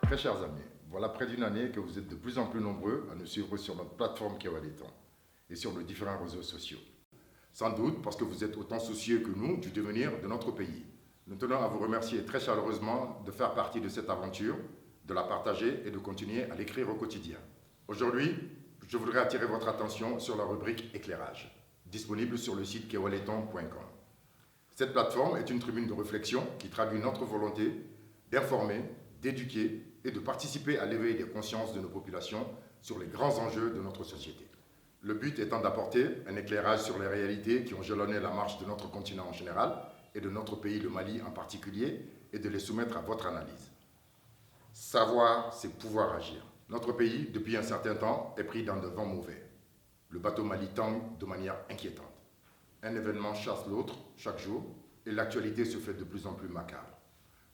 Très chers amis, voilà près d'une année que vous êtes de plus en plus nombreux à nous suivre sur notre plateforme Kewaleton et sur nos différents réseaux sociaux. Sans doute parce que vous êtes autant soucieux que nous du devenir de notre pays. Nous tenons à vous remercier très chaleureusement de faire partie de cette aventure, de la partager et de continuer à l'écrire au quotidien. Aujourd'hui, je voudrais attirer votre attention sur la rubrique éclairage, disponible sur le site kewaleton.com. Cette plateforme est une tribune de réflexion qui traduit notre volonté d'informer, d'éduquer et de participer à l'éveil des consciences de nos populations sur les grands enjeux de notre société. Le but étant d'apporter un éclairage sur les réalités qui ont jalonné la marche de notre continent en général et de notre pays, le Mali en particulier, et de les soumettre à votre analyse. Savoir, c'est pouvoir agir. Notre pays, depuis un certain temps, est pris dans de vents mauvais. Le bateau Mali tangue de manière inquiétante. Un événement chasse l'autre chaque jour et l'actualité se fait de plus en plus macabre.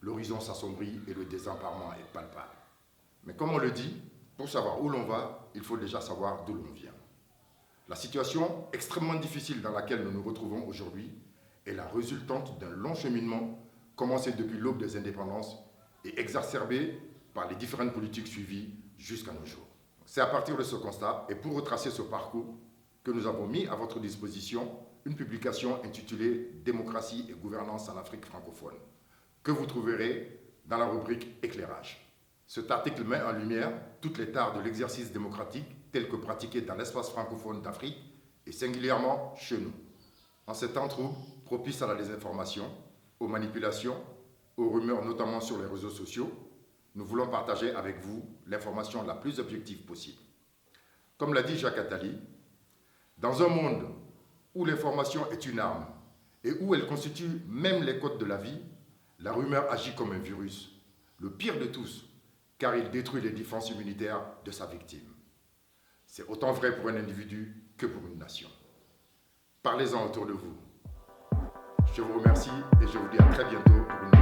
L'horizon s'assombrit et le désemparement est palpable. Mais comme on le dit, pour savoir où l'on va, il faut déjà savoir d'où l'on vient. La situation extrêmement difficile dans laquelle nous nous retrouvons aujourd'hui est la résultante d'un long cheminement commencé depuis l'aube des indépendances et exacerbé par les différentes politiques suivies jusqu'à nos jours. C'est à partir de ce constat et pour retracer ce parcours que nous avons mis à votre disposition une publication intitulée « Démocratie et gouvernance en Afrique francophone » que vous trouverez dans la rubrique « Éclairage ». Cet article met en lumière toutes les tares de l'exercice démocratique tel que pratiqué dans l'espace francophone d'Afrique et singulièrement chez nous. En ces temps troubles, propices à la désinformation, aux manipulations, aux rumeurs notamment sur les réseaux sociaux, nous voulons partager avec vous l'information la plus objective possible. Comme l'a dit Jacques Attali, dans un monde où l'information est une arme et où elle constitue même les codes de la vie, la rumeur agit comme un virus, le pire de tous, car il détruit les défenses immunitaires de sa victime. C'est autant vrai pour un individu que pour une nation. Parlez-en autour de vous. Je vous remercie et je vous dis à très bientôt pour une